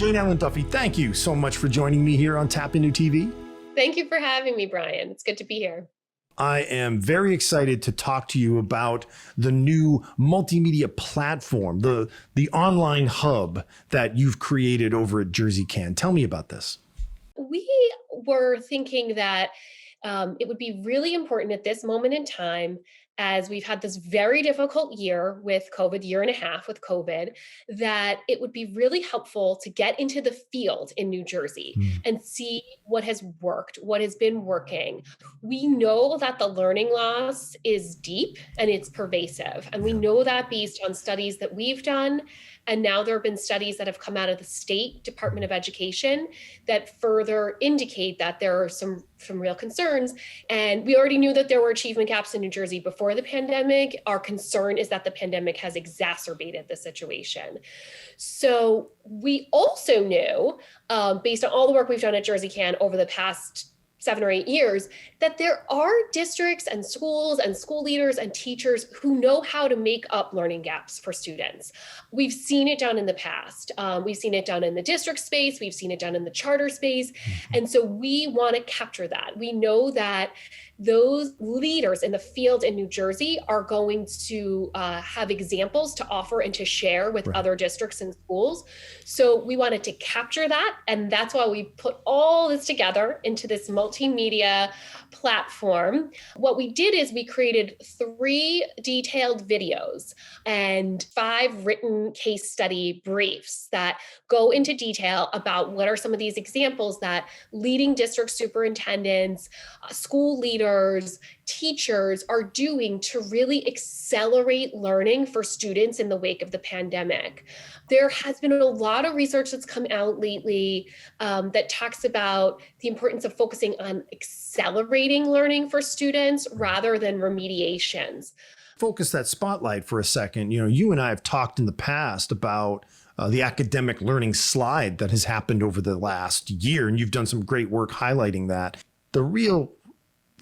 Janellen Duffy, thank you so much for joining me here on TAPintoTV. Thank you for having me, Brian. It's good to be here. I am very excited to talk to you about the new multimedia platform, the online hub that you've created over at JerseyCAN. Tell me about this. We were thinking that it would be really important at this moment in time, as we've had this very difficult year with COVID, year and a half with COVID, that it would be really helpful to get into the field in New Jersey and see what has worked, what has been working. We know that the learning loss is deep and it's pervasive. And we know that based on studies that we've done. And now there have been studies that have come out of the state Department of Education that further indicate that there are some real concerns. And we already knew that there were achievement gaps in New Jersey before the pandemic. Our concern is that the pandemic has exacerbated the situation. So we also knew, based on all the work we've done at JerseyCAN over the past 7 or 8 years, that there are districts and schools and school leaders and teachers who know how to make up learning gaps for students. We've seen it done in the past. We've seen it done in the district space. We've seen it done in the charter space. And so we want to capture that. We know that those leaders in the field in New Jersey are going to have examples to offer and to share with other districts and schools. So we wanted to capture that. And that's why we put all this together into this multimedia platform. What we did is we created 3 detailed videos and 5 written case study briefs that go into detail about what are some of these examples that leading district superintendents, school leaders, teachers are doing to really accelerate learning for students in the wake of the pandemic. There has been a lot of research that's come out lately that talks about the importance of focusing on accelerating learning for students rather than remediations. Focus that spotlight for a second. You know, you and I have talked in the past about the academic learning slide that has happened over the last year, and you've done some great work highlighting that. The real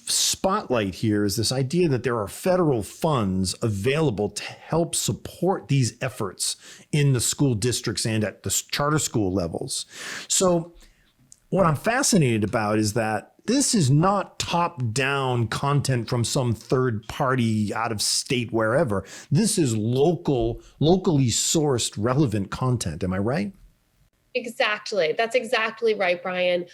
spotlight here is this idea that there are federal funds available to help support these efforts in the school districts and at the charter school levels. So what I'm fascinated about is that this is not top-down content from some third party out of state, wherever. This is locally sourced, relevant content. Am I right? Exactly. That's exactly right, Brian.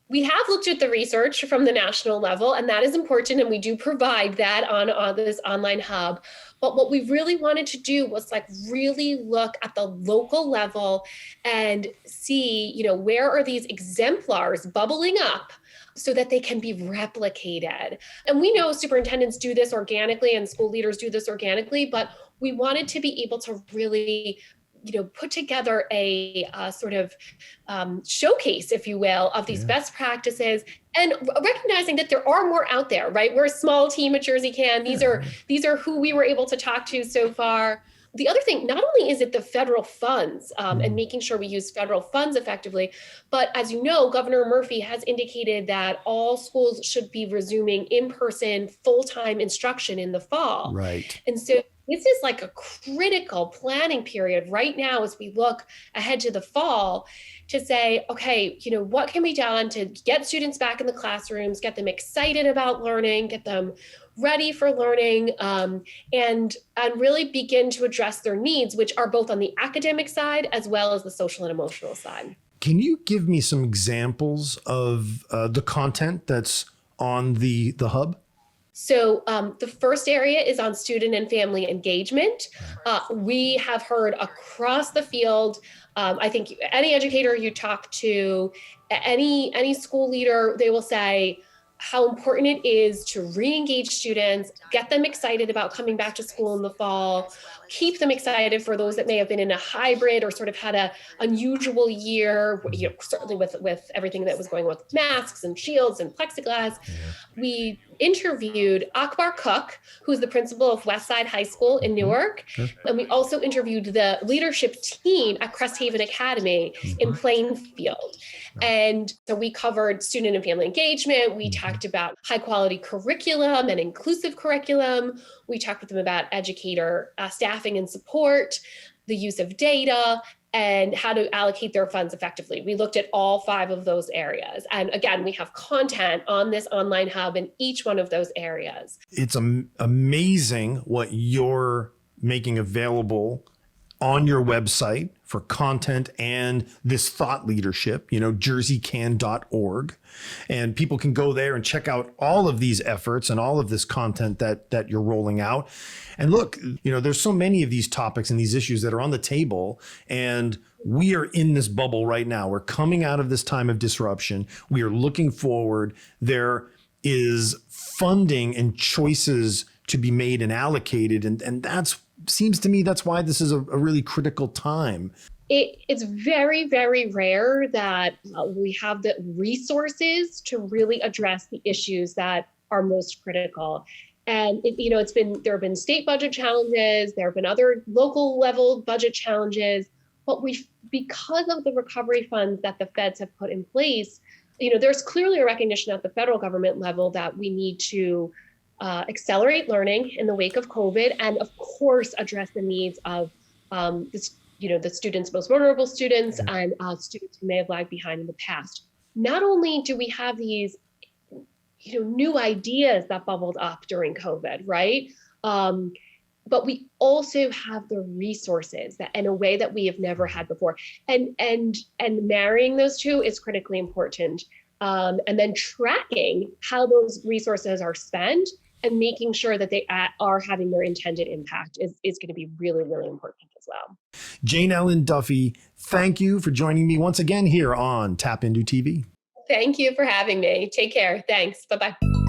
We have looked at the research from the national level, and that is important, and we do provide that on this online hub. But what we really wanted to do was really look at the local level and see, where are these exemplars bubbling up so that they can be replicated. And we know superintendents do this organically and school leaders do this organically, but we wanted to be able to really put together a sort of showcase, if you will, of these best practices, and recognizing that there are more out there, right? We're a small team at JerseyCAN. These are who we were able to talk to so far. The other thing, not only is it the federal funds and making sure we use federal funds effectively, but as you know, Governor Murphy has indicated that all schools should be resuming in-person full-time instruction in the fall. Right. And so this is a critical planning period right now as we look ahead to the fall to say, okay, what can be done to get students back in the classrooms, get them excited about learning, get them ready for learning, and really begin to address their needs, which are both on the academic side as well as the social and emotional side. Can you give me some examples of the content that's on the hub? So the first area is on student and family engagement. We have heard across the field, I think any educator you talk to, any school leader, they will say how important it is to re-engage students, get them excited about coming back to school in the fall, keep them excited for those that may have been in a hybrid or sort of had an unusual year, certainly with everything that was going on with masks and shields and plexiglass. We interviewed Akbar Cook, who's the principal of Westside High School in Newark. And we also interviewed the leadership team at Cresthaven Academy in Plainfield. And so we covered student and family engagement. We talked about high quality curriculum and inclusive curriculum. We talked with them about educator staffing and support, the use of data, and how to allocate their funds effectively. We looked at all 5 of those areas. And again, we have content on this online hub in each one of those areas. It's amazing what you're making available on your website for content and this thought leadership, jerseycan.org. And people can go there and check out all of these efforts and all of this content that you're rolling out. And look, there's so many of these topics and these issues that are on the table, and we are in this bubble right now. We're coming out of this time of disruption. We are looking forward. There is funding and choices to be made and allocated. And that's seems to me that's why this is a really critical time. It's very, very rare that we have the resources to really address the issues that are most critical. And there have been state budget challenges, there have been other local level budget challenges, but because of the recovery funds that the feds have put in place, there's clearly a recognition at the federal government level that we need to accelerate learning in the wake of COVID, and of course address the needs of the students, most vulnerable students, and students who may have lagged behind in the past. Not only do we have these new ideas that bubbled up during COVID, right? But we also have the resources that in a way that we have never had before. And marrying those two is critically important. And then tracking how those resources are spent and making sure that they are having their intended impact is going to be really, really important as well. Janellen Duffy, thank you for joining me once again here on TAPintoTV. Thank you for having me. Take care. Thanks. Bye-bye.